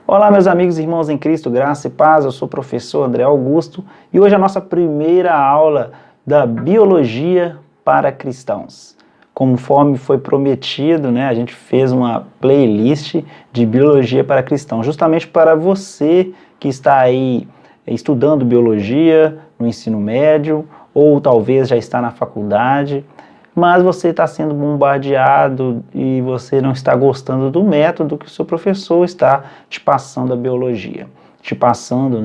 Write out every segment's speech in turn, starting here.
Olá, meus amigos e irmãos em Cristo, graça e paz. Eu sou o professor André Augusto e hoje é a nossa primeira aula da Biologia para Cristãos. Conforme foi prometido, a gente fez uma playlist de Biologia para Cristãos, justamente para você que está aí estudando Biologia no ensino médio ou talvez já está na faculdade, mas você está sendo bombardeado e você não está gostando do método que o seu professor está te passando a biologia, te passando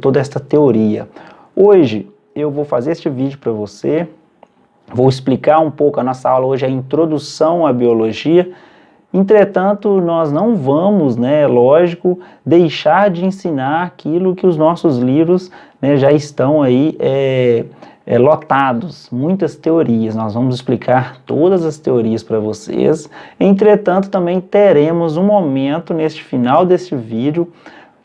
toda esta teoria. Hoje eu vou fazer este vídeo para você, vou explicar um pouco, a nossa aula hoje é a introdução à biologia. Entretanto, nós não vamos, lógico, deixar de ensinar aquilo que os nossos livros já estão aí lotados, muitas teorias. Nós vamos explicar todas as teorias para vocês. Entretanto, também teremos um momento neste final deste vídeo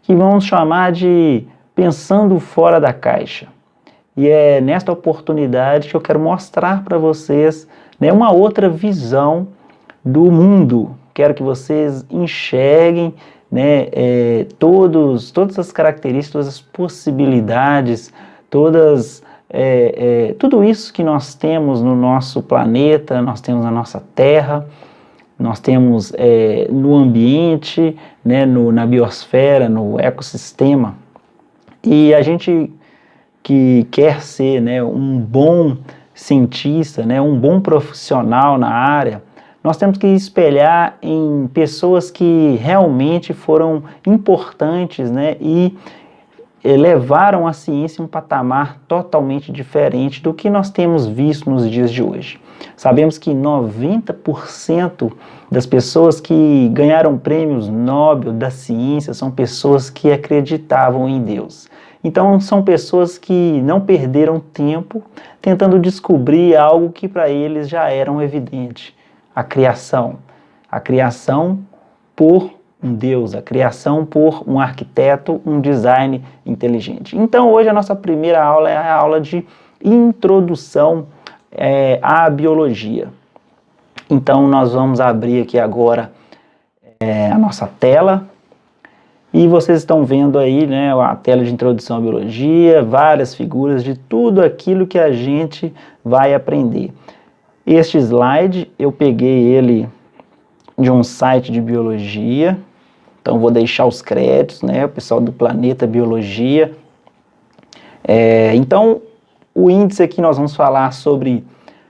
que vamos chamar de Pensando Fora da Caixa. E é nesta oportunidade que eu quero mostrar para vocês uma outra visão do mundo. Quero que vocês enxerguem todas as características, todas as possibilidades, tudo isso que nós temos no nosso planeta, nós temos na nossa Terra, nós temos no ambiente, na biosfera, no ecossistema. E a gente que quer ser um bom cientista, um bom profissional na área, nós temos que espelhar em pessoas que realmente foram importantes e levaram a ciência a um patamar totalmente diferente do que nós temos visto nos dias de hoje. Sabemos que 90% das pessoas que ganharam prêmios Nobel da ciência são pessoas que acreditavam em Deus. Então, são pessoas que não perderam tempo tentando descobrir algo que para eles já era evidente. A criação por um Deus, a criação por um arquiteto, um design inteligente. Então, hoje a nossa primeira aula é a aula de introdução à biologia. Então, nós vamos abrir aqui agora a nossa tela. E vocês estão vendo aí a tela de introdução à biologia, várias figuras de tudo aquilo que a gente vai aprender. Este slide, eu peguei ele de um site de biologia, então vou deixar os créditos, o pessoal do Planeta Biologia. Então, o índice aqui nós vamos falar sobre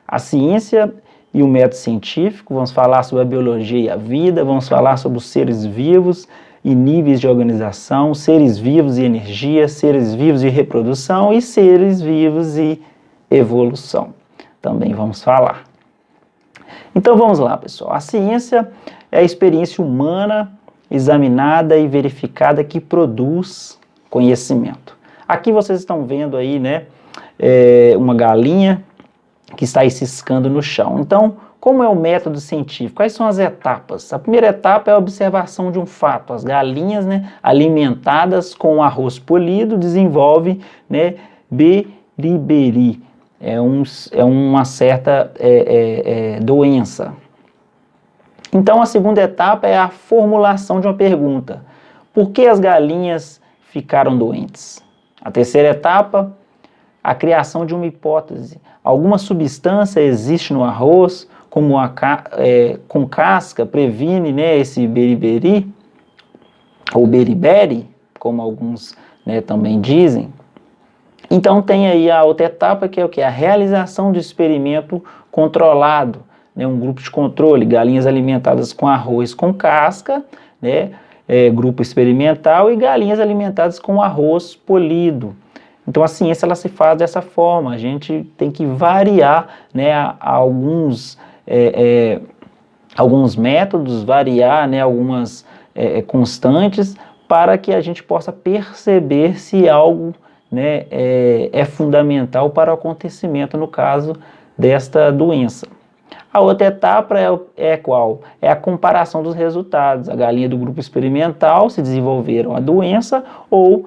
a ciência e o método científico, vamos falar sobre a biologia e a vida, vamos falar sobre os seres vivos e níveis de organização, seres vivos e energia, seres vivos e reprodução e seres vivos e evolução. Também vamos falar. Então vamos lá, pessoal. A ciência é a experiência humana examinada e verificada que produz conhecimento. Aqui vocês estão vendo aí, uma galinha que está aí ciscando no chão. Então, como é o método científico? Quais são as etapas? A primeira etapa é a observação de um fato. As galinhas, alimentadas com arroz polido, desenvolvem, beriberi. É uma certa doença. Então, a segunda etapa é a formulação de uma pergunta. Por que as galinhas ficaram doentes? A terceira etapa, a criação de uma hipótese. Alguma substância existe no arroz, como com casca, previne esse beriberi, ou beriberi, como alguns também dizem. Então tem aí a outra etapa, que é o que? A realização de experimento controlado, um grupo de controle, galinhas alimentadas com arroz com casca, grupo experimental, e galinhas alimentadas com arroz polido. Então a ciência ela se faz dessa forma, a gente tem que variar alguns métodos, variar algumas constantes para que a gente possa perceber se algo é fundamental para o acontecimento, no caso desta doença. A outra etapa é qual? É a comparação dos resultados. A galinha do grupo experimental se desenvolveram a doença ou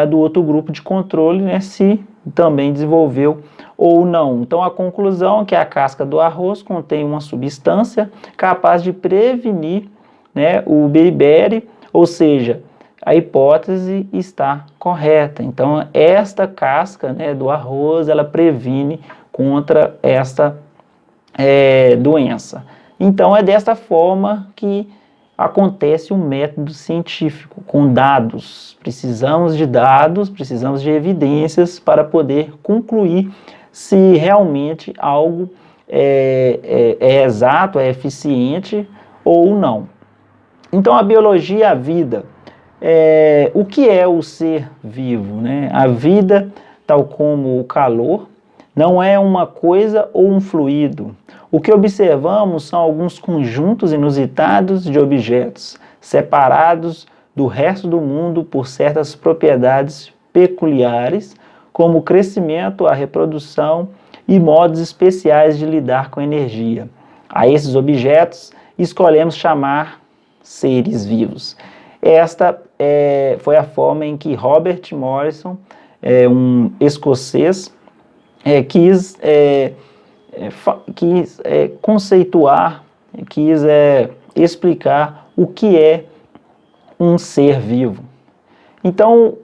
a do outro grupo de controle se também desenvolveu ou não. Então a conclusão é que a casca do arroz contém uma substância capaz de prevenir o beriberi Ou seja, a hipótese está correta. Então, esta casca, né, do arroz, ela previne contra esta doença. Então, é desta forma que acontece o método científico, com dados. Precisamos de dados, precisamos de evidências para poder concluir se realmente algo é exato, é eficiente ou não. Então, a biologia, a vida. O que é o ser vivo, né? A vida, tal como o calor, não é uma coisa ou um fluido. O que observamos são alguns conjuntos inusitados de objetos, separados do resto do mundo por certas propriedades peculiares, como o crescimento, a reprodução e modos especiais de lidar com a energia. A esses objetos escolhemos chamar seres vivos. Esta foi a forma em que Robert Morrison, um escocês, quis conceituar, quis explicar o que é um ser vivo. Então,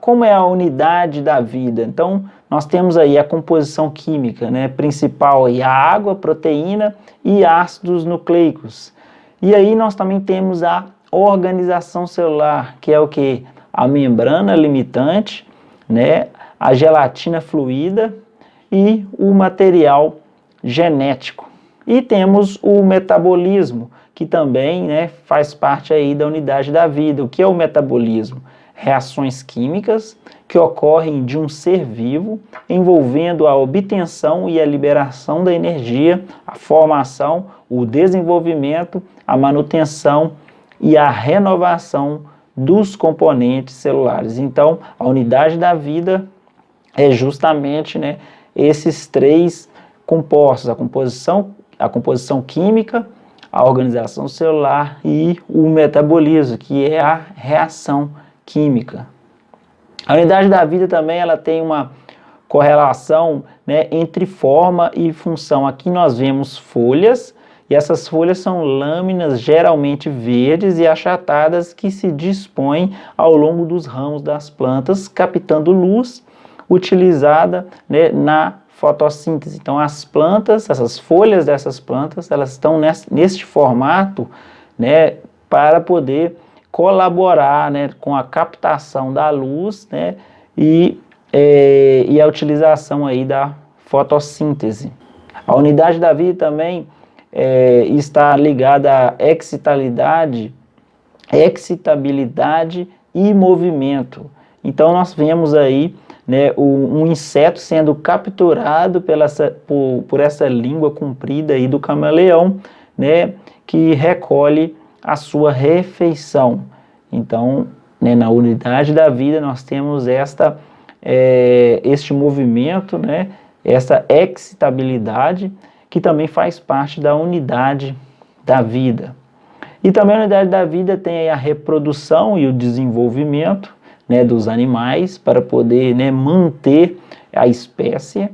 como é a unidade da vida? Então, nós temos aí a composição química, né, principal, aí, a água, proteína e ácidos nucleicos. E aí nós também temos a organização celular, que é o que? A membrana limitante, né, a gelatina fluida e o material genético. E temos o metabolismo, que também, né, faz parte aí da unidade da vida. O que é o metabolismo? Reações químicas que ocorrem de um ser vivo, envolvendo a obtenção e a liberação da energia, a formação, o desenvolvimento, a manutenção e a renovação dos componentes celulares. Então, a unidade da vida é justamente, né, esses três compostos, a composição química, a organização celular e o metabolismo, que é a reação química. A unidade da vida também ela tem uma correlação, né, entre forma e função. Aqui nós vemos folhas, e essas folhas são lâminas geralmente verdes e achatadas que se dispõem ao longo dos ramos das plantas, captando luz utilizada, né, na fotossíntese. Então as plantas, essas folhas dessas plantas, elas estão neste formato, né, para poder colaborar, né, com a captação da luz, né, e a utilização aí da fotossíntese. A unidade da vida também está ligada à excitabilidade e movimento. Então nós vemos aí, né, um inseto sendo capturado por essa língua comprida aí do camaleão, né, que recolhe a sua refeição. Então, né, na unidade da vida nós temos este movimento, né, essa excitabilidade, que também faz parte da unidade da vida. E também a unidade da vida tem a reprodução e o desenvolvimento, né, dos animais para poder, né, manter a espécie.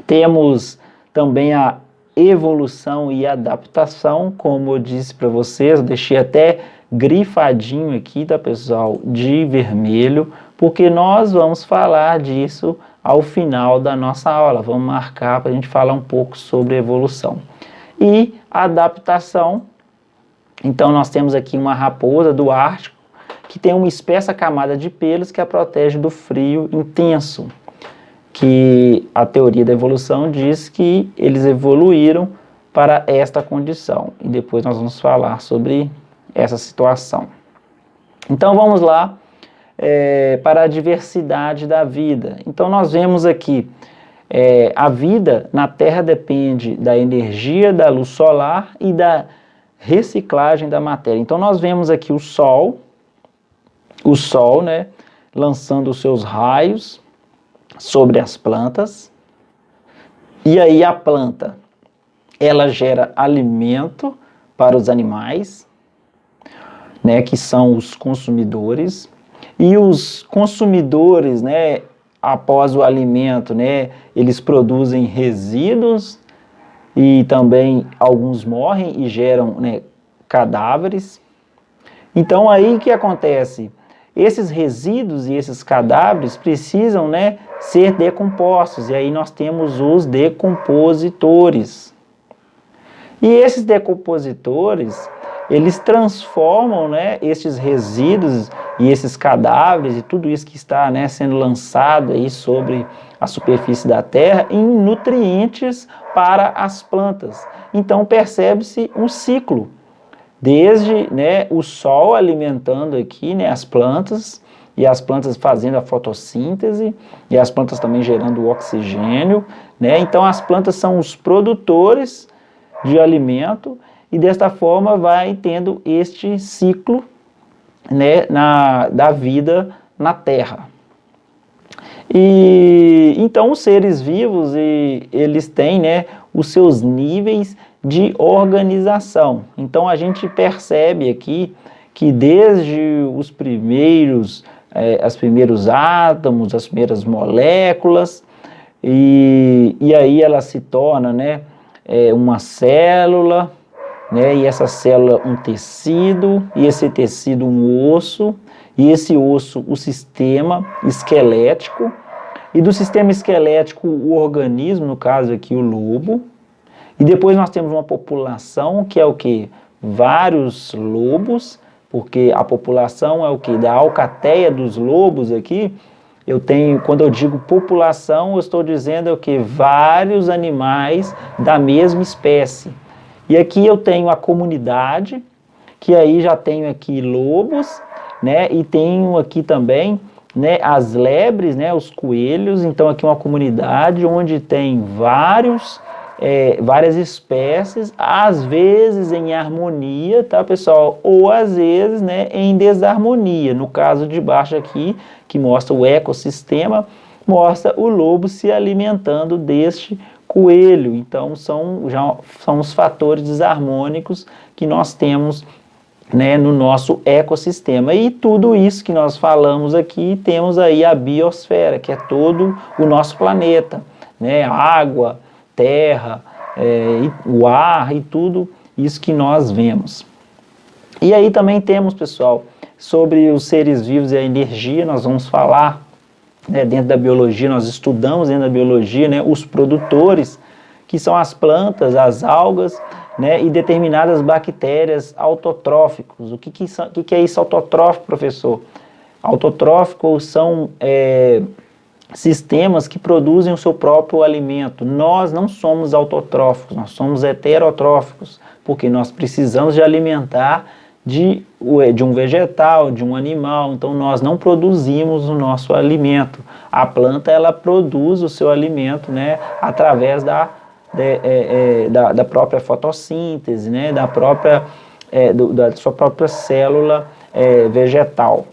Temos também a evolução e adaptação, como eu disse para vocês, eu deixei até grifadinho aqui, tá, pessoal, de vermelho, porque nós vamos falar disso ao final da nossa aula. Vamos marcar para a gente falar um pouco sobre evolução. E adaptação, então nós temos aqui uma raposa do Ártico, que tem uma espessa camada de pelos que a protege do frio intenso, que a teoria da evolução diz que eles evoluíram para esta condição. E depois nós vamos falar sobre essa situação. Então vamos lá para a diversidade da vida. Então nós vemos aqui, a vida na Terra depende da energia da luz solar e da reciclagem da matéria. Então nós vemos aqui o Sol, né, lançando os seus raios sobre as plantas, e aí a planta, ela gera alimento para os animais, né, que são os consumidores, e os consumidores, né, após o alimento, né, eles produzem resíduos, e também alguns morrem e geram, né, cadáveres. Então aí o que acontece? Esses resíduos e esses cadáveres precisam, né, ser decompostos, e aí nós temos os decompositores. E esses decompositores, eles transformam, né, esses resíduos e esses cadáveres e tudo isso que está, né, sendo lançado aí sobre a superfície da terra em nutrientes para as plantas. Então percebe-se um ciclo, desde, né, o sol alimentando aqui, né, as plantas, e as plantas fazendo a fotossíntese, e as plantas também gerando o oxigênio, né? Então as plantas são os produtores de alimento, e desta forma vai tendo este ciclo, né, da vida na Terra. E então os seres vivos, eles têm, né, os seus níveis de organização. Então a gente percebe aqui que desde os primeiros átomos, as primeiras moléculas, e aí ela se torna, né, uma célula, né, e essa célula um tecido, e esse tecido um osso, e esse osso o sistema esquelético, e do sistema esquelético o organismo, no caso aqui o lobo, e depois nós temos uma população que é o que? Vários lobos, porque a população é o que? Da alcateia dos lobos aqui, eu tenho, quando eu digo população, eu estou dizendo o que? Vários animais da mesma espécie. E aqui eu tenho a comunidade, que aí já tenho aqui lobos, né? E tenho aqui também, né, as lebres, né, os coelhos. Então aqui uma comunidade onde tem várias espécies, às vezes em harmonia, tá, pessoal? Ou às vezes, né, em desarmonia. No caso de baixo aqui, que mostra o ecossistema, mostra o lobo se alimentando deste coelho. Então são os fatores desarmônicos que nós temos, né, no nosso ecossistema. E tudo isso que nós falamos aqui, temos aí a biosfera, que é todo o nosso planeta, né? Água, terra, o ar e tudo isso que nós vemos. E aí também temos, pessoal, sobre os seres vivos e a energia. Nós vamos falar, né, dentro da biologia, nós estudamos dentro da biologia, né, os produtores, que são as plantas, as algas, né, e determinadas bactérias autotróficos. O que é isso autotrófico, professor? Autotróficos são sistemas que produzem o seu próprio alimento. Nós não somos autotróficos, nós somos heterotróficos, porque nós precisamos de alimentar de um vegetal, de um animal. Então nós não produzimos o nosso alimento. A planta, ela produz o seu alimento, né, através da própria fotossíntese, né, da sua própria célula vegetal.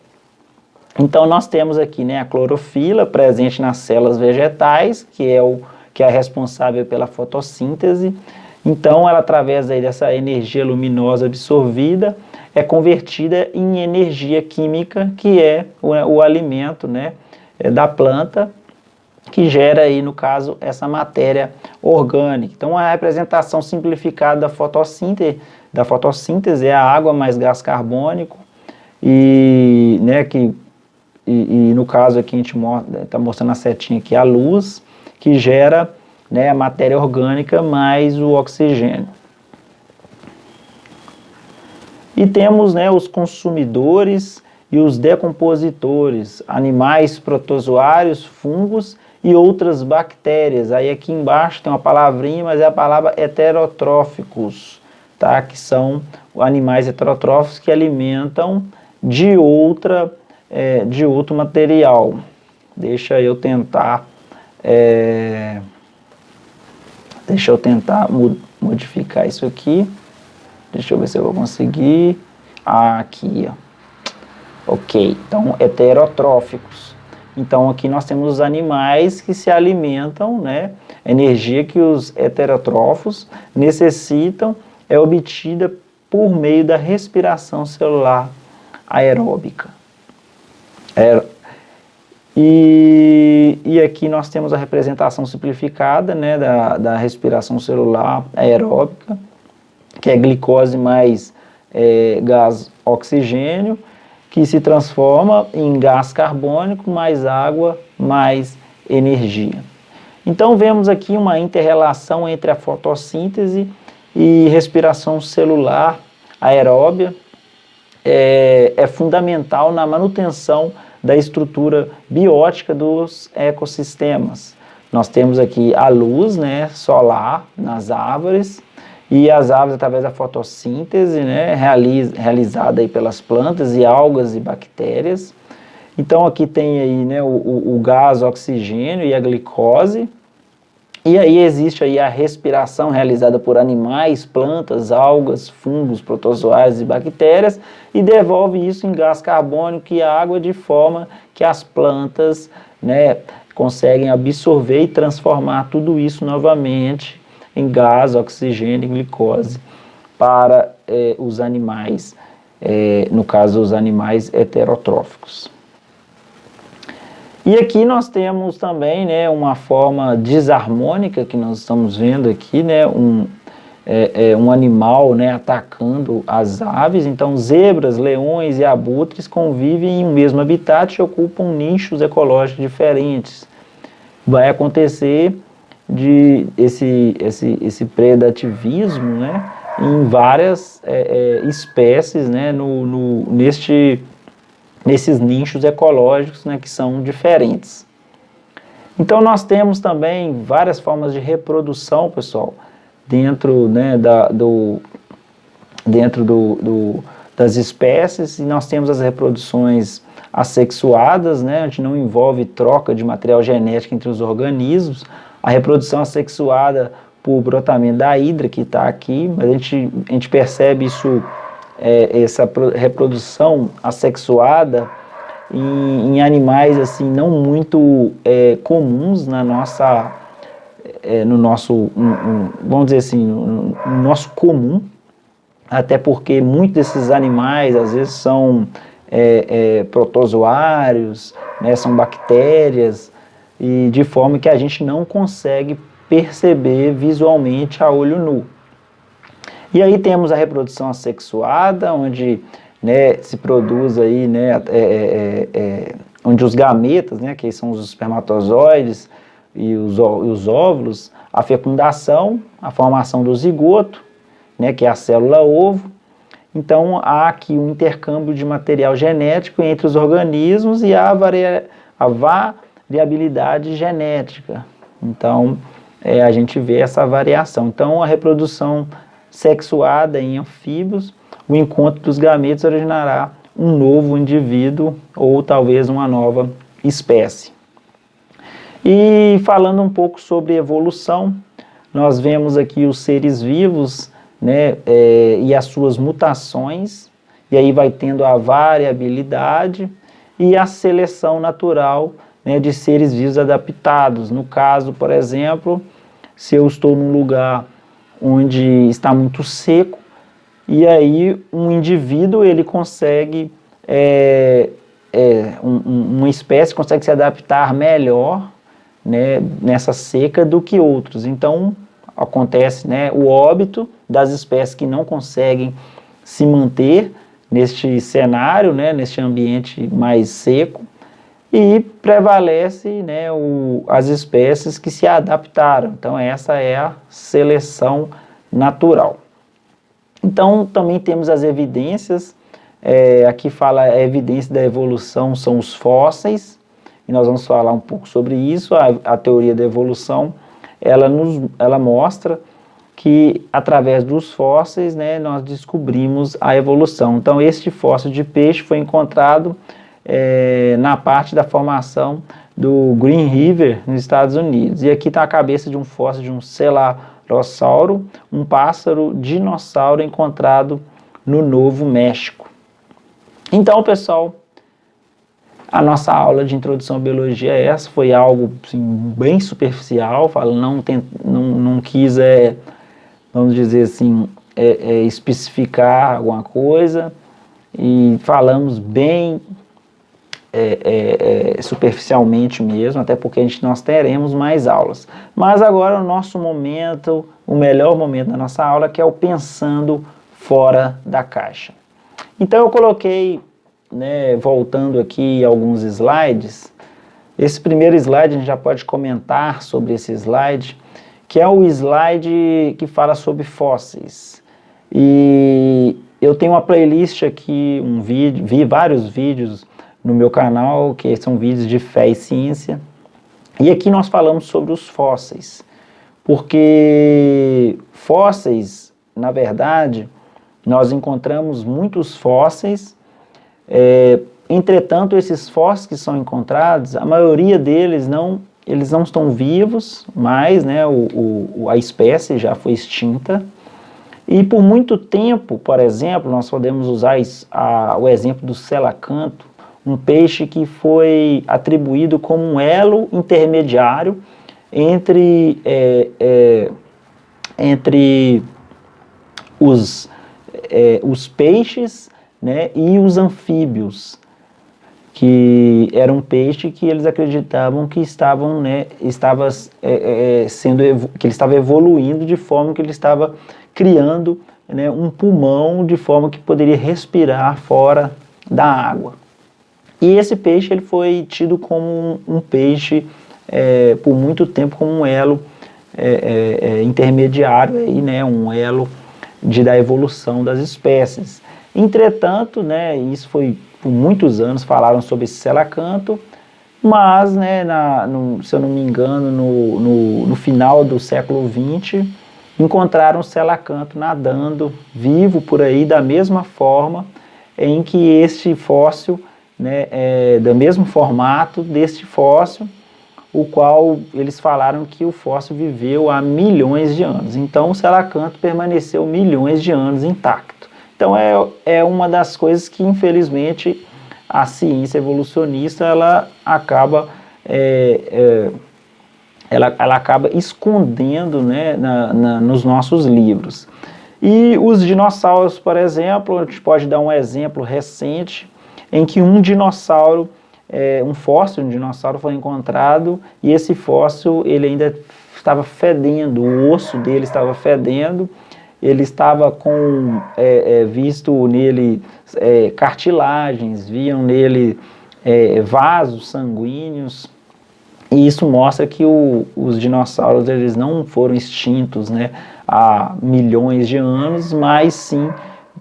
Então nós temos aqui, né, a clorofila presente nas células vegetais, que é responsável pela fotossíntese. Então ela, através aí dessa energia luminosa absorvida, é convertida em energia química, que é o alimento, né, da planta, que gera aí, no caso, essa matéria orgânica. Então a representação simplificada da fotossíntese é a água mais gás carbônico, e, né, e no caso aqui a gente está mostrando a setinha aqui, a luz, que gera, né, a matéria orgânica mais o oxigênio. E temos, né, os consumidores e os decompositores, animais protozoários, fungos e outras bactérias. Aí aqui embaixo tem uma palavrinha, mas é a palavra heterotróficos, tá? Que são animais heterotróficos que alimentam de outro material. Deixa eu tentar modificar isso aqui. Deixa eu ver se eu vou conseguir. Aqui, ó. Ok, então heterotróficos. Então aqui nós temos os animais que se alimentam, né? A energia que os heterotrófos necessitam é obtida por meio da respiração celular aeróbica. E aqui nós temos a representação simplificada, né, da respiração celular aeróbica, que é glicose mais gás oxigênio, que se transforma em gás carbônico, mais água, mais energia. Então vemos aqui uma inter-relação entre a fotossíntese e respiração celular aeróbia, é fundamental na manutenção da estrutura biótica dos ecossistemas. Nós temos aqui a luz, né, solar nas árvores, e as árvores, através da fotossíntese, né, realizada aí pelas plantas e algas e bactérias. Então aqui tem aí, né, o gás oxigênio e a glicose, e aí existe aí a respiração realizada por animais, plantas, algas, fungos, protozoários e bactérias, e devolve isso em gás carbônico e água, de forma que as plantas, né, conseguem absorver e transformar tudo isso novamente em gás, oxigênio e glicose para os animais, no caso os animais heterotróficos. E aqui nós temos também, né, uma forma desarmônica que nós estamos vendo aqui, né, um animal, né, atacando as aves. Então zebras, leões e abutres convivem em um mesmo habitat e ocupam nichos ecológicos diferentes. Vai acontecer esse predativismo, né, em várias espécies, né, nesses nichos ecológicos, né, que são diferentes. Então nós temos também várias formas de reprodução, pessoal, dentro, né, das espécies, e nós temos as reproduções assexuadas, né, onde não envolve troca de material genético entre os organismos. A reprodução assexuada por brotamento da hidra, que está aqui, mas a gente percebe isso, essa reprodução assexuada em animais assim não muito comuns no nosso, vamos dizer assim, no nosso comum, até porque muitos desses animais às vezes são protozoários, né, são bactérias, e de forma que a gente não consegue perceber visualmente a olho nu. E aí temos a reprodução assexuada, onde, né, se produz aí, né, onde os gametas, né, que são os espermatozoides e os óvulos, a fecundação, a formação do zigoto, né, que é a célula ovo. Então há aqui um intercâmbio de material genético entre os organismos e a variabilidade genética. Então a gente vê essa variação. Então a reprodução sexuada em anfíbios, o encontro dos gametas originará um novo indivíduo ou talvez uma nova espécie. E falando um pouco sobre evolução, nós vemos aqui os seres vivos, né, e as suas mutações, e aí vai tendo a variabilidade e a seleção natural, né, de seres vivos adaptados. No caso, por exemplo, se eu estou num lugar onde está muito seco, e aí um indivíduo ele consegue, uma espécie consegue se adaptar melhor, né, nessa seca do que outros. Então acontece, né, o óbito das espécies que não conseguem se manter neste cenário, né, neste ambiente mais seco, e prevalece, né, as espécies que se adaptaram. Então essa é a seleção natural. Então também temos as evidências, aqui fala a evidência da evolução são os fósseis, e nós vamos falar um pouco sobre isso. A teoria da evolução, ela mostra que através dos fósseis, né, nós descobrimos a evolução. Então este fóssil de peixe foi encontrado na parte da formação do Green River, nos Estados Unidos. E aqui está a cabeça de um fóssil de um celarossauro, um pássaro dinossauro encontrado no Novo México. Então, pessoal, a nossa aula de introdução à biologia essa foi algo assim, bem superficial, não quis, vamos dizer assim, especificar alguma coisa, e falamos bem superficialmente mesmo, até porque nós teremos mais aulas. Mas agora o nosso momento, o melhor momento da nossa aula, que é o Pensando fora da caixa. Então eu coloquei, né, voltando aqui alguns slides. Esse primeiro slide a gente já pode comentar sobre esse slide, que é o slide que fala sobre fósseis. E eu tenho uma playlist aqui, vi vários vídeos no meu canal, que são vídeos de fé e ciência. E aqui nós falamos sobre os fósseis, porque fósseis, na verdade, nós encontramos muitos fósseis. Entretanto, esses fósseis que são encontrados, a maioria deles eles não estão vivos, mas, né, a espécie já foi extinta. E por muito tempo, por exemplo, nós podemos usar o exemplo do selacanto, um peixe que foi atribuído como um elo intermediário entre os peixes, né, e os anfíbios, que era um peixe que eles acreditavam que que ele estava evoluindo de forma que ele estava criando, né, um pulmão de forma que poderia respirar fora da água. E esse peixe ele foi tido como um peixe por muito tempo como um elo intermediário, aí, né, um elo da evolução das espécies. Entretanto, né, isso foi por muitos anos falaram sobre esse selacanto, mas, né, se eu não me engano, no final do século XX, encontraram o selacanto nadando vivo por aí da mesma forma em que este fóssil, né, do mesmo formato deste fóssil, o qual eles falaram que o fóssil viveu há milhões de anos. Então o selacanto permaneceu milhões de anos intacto. Então é uma das coisas que, infelizmente, a ciência evolucionista ela acaba escondendo, né, nos nossos livros. E os dinossauros, por exemplo, a gente pode dar um exemplo recente em que um dinossauro, um fóssil de um dinossauro foi encontrado e esse fóssil ele ainda estava fedendo, o osso dele estava fedendo. Ele estava com, visto nele cartilagens, viam nele vasos sanguíneos, e isso mostra que os dinossauros eles não foram extintos, né, há milhões de anos, mas sim,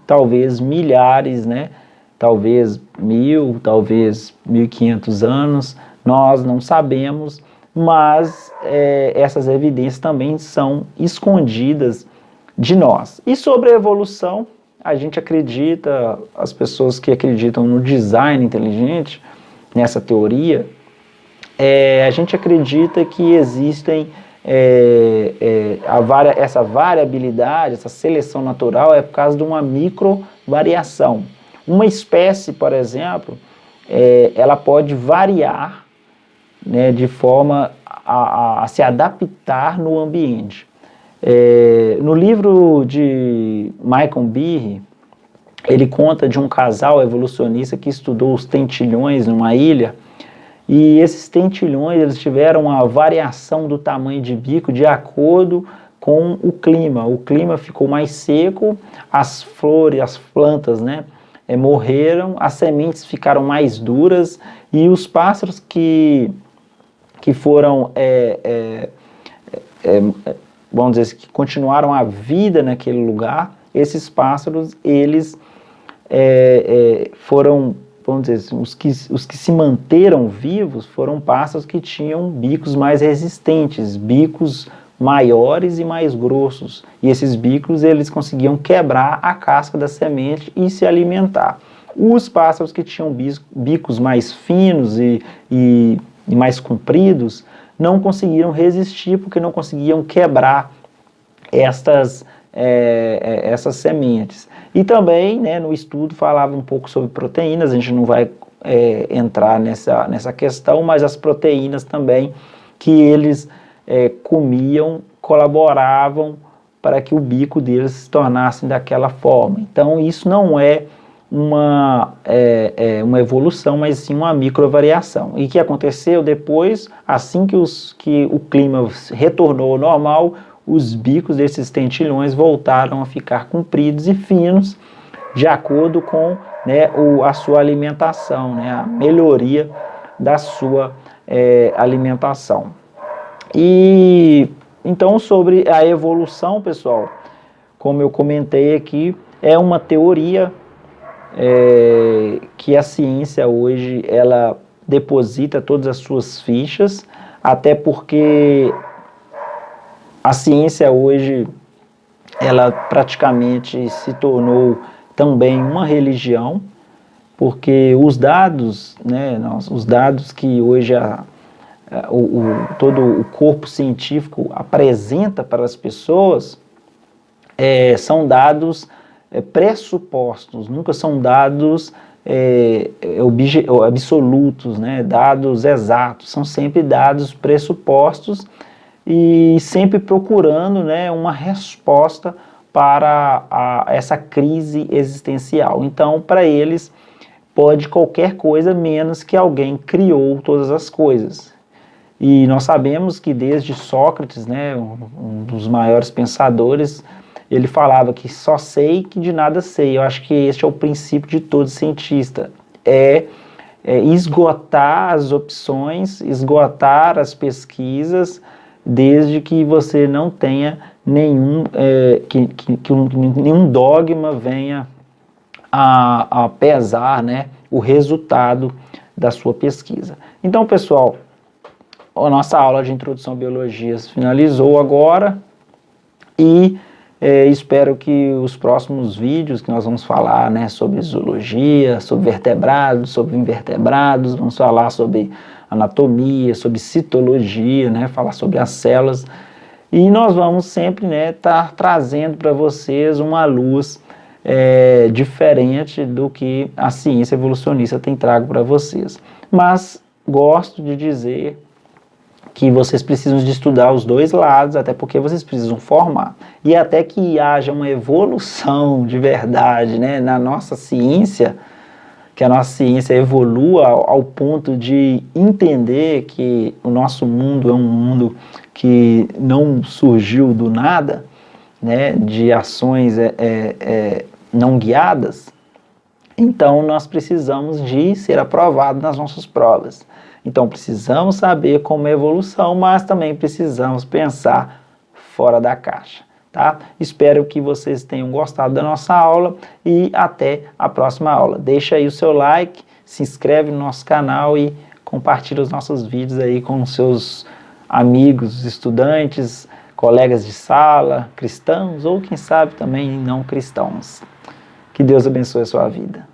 talvez milhares, né, talvez 1000, talvez 1500 anos, nós não sabemos, mas essas evidências também são escondidas de nós. E sobre a evolução, a gente acredita, as pessoas que acreditam no design inteligente, nessa teoria, a gente acredita que existem essa variabilidade, essa seleção natural é por causa de uma microvariação. Uma espécie, por exemplo, ela pode variar, né, de forma a se adaptar no ambiente. No livro de Michael Behe, ele conta de um casal evolucionista que estudou os tentilhões numa ilha, e esses tentilhões eles tiveram uma variação do tamanho de bico de acordo com o clima. O clima ficou mais seco, as flores, as plantas, né, morreram, as sementes ficaram mais duras, e os pássaros que foram vamos dizer, que continuaram a vida naquele lugar, esses pássaros, eles foram, vamos dizer, os que se manteram vivos foram pássaros que tinham bicos mais resistentes, bicos maiores e mais grossos, e esses bicos, eles conseguiam quebrar a casca da semente e se alimentar. Os pássaros que tinham bicos mais finos e mais compridos, não conseguiram resistir porque não conseguiam quebrar essas sementes. E também, né, no estudo falava um pouco sobre proteínas, a gente não vai entrar nessa questão, mas as proteínas também que eles comiam colaboravam para que o bico deles se tornasse daquela forma. Então isso não é uma evolução, mas sim uma microvariação. E o que aconteceu depois, assim que o clima retornou ao normal, os bicos desses tentilhões voltaram a ficar compridos e finos, de acordo com, né, a sua alimentação, né, a melhoria da sua alimentação. E então, sobre a evolução, pessoal, como eu comentei aqui, é uma teoria que a ciência hoje ela deposita todas as suas fichas, até porque a ciência hoje ela praticamente se tornou também uma religião, porque os dados, né, os dados que hoje todo o corpo científico apresenta para as pessoas são dados pressupostos, nunca são dados absolutos, né, dados exatos, são sempre dados pressupostos e sempre procurando, né, uma resposta para essa crise existencial. Então, para eles, pode qualquer coisa menos que alguém criou todas as coisas. E nós sabemos que desde Sócrates, né, um dos maiores pensadores, ele falava que só sei que de nada sei. Eu acho que este é o princípio de todo cientista, esgotar as opções, esgotar as pesquisas, desde que você não tenha nenhum dogma venha a pesar, né, o resultado da sua pesquisa. Então, pessoal, a nossa aula de Introdução à Biologia finalizou agora e espero que os próximos vídeos que nós vamos falar, né, sobre zoologia, sobre vertebrados, sobre invertebrados, vamos falar sobre anatomia, sobre citologia, né, falar sobre as células, e nós vamos sempre, né, estar trazendo para vocês uma luz diferente do que a ciência evolucionista tem trago para vocês. Mas gosto de dizer que vocês precisam de estudar os dois lados, até porque vocês precisam formar. E até que haja uma evolução de verdade, né, na nossa ciência, que a nossa ciência evolua ao ponto de entender que o nosso mundo é um mundo que não surgiu do nada, né, de ações não guiadas, então nós precisamos de ser aprovados nas nossas provas. Então precisamos saber como é a evolução, mas também precisamos pensar fora da caixa, tá? Espero que vocês tenham gostado da nossa aula e até a próxima aula. Deixa aí o seu like, se inscreve no nosso canal e compartilha os nossos vídeos aí com os seus amigos, estudantes, colegas de sala, cristãos ou quem sabe também não cristãos. Que Deus abençoe a sua vida.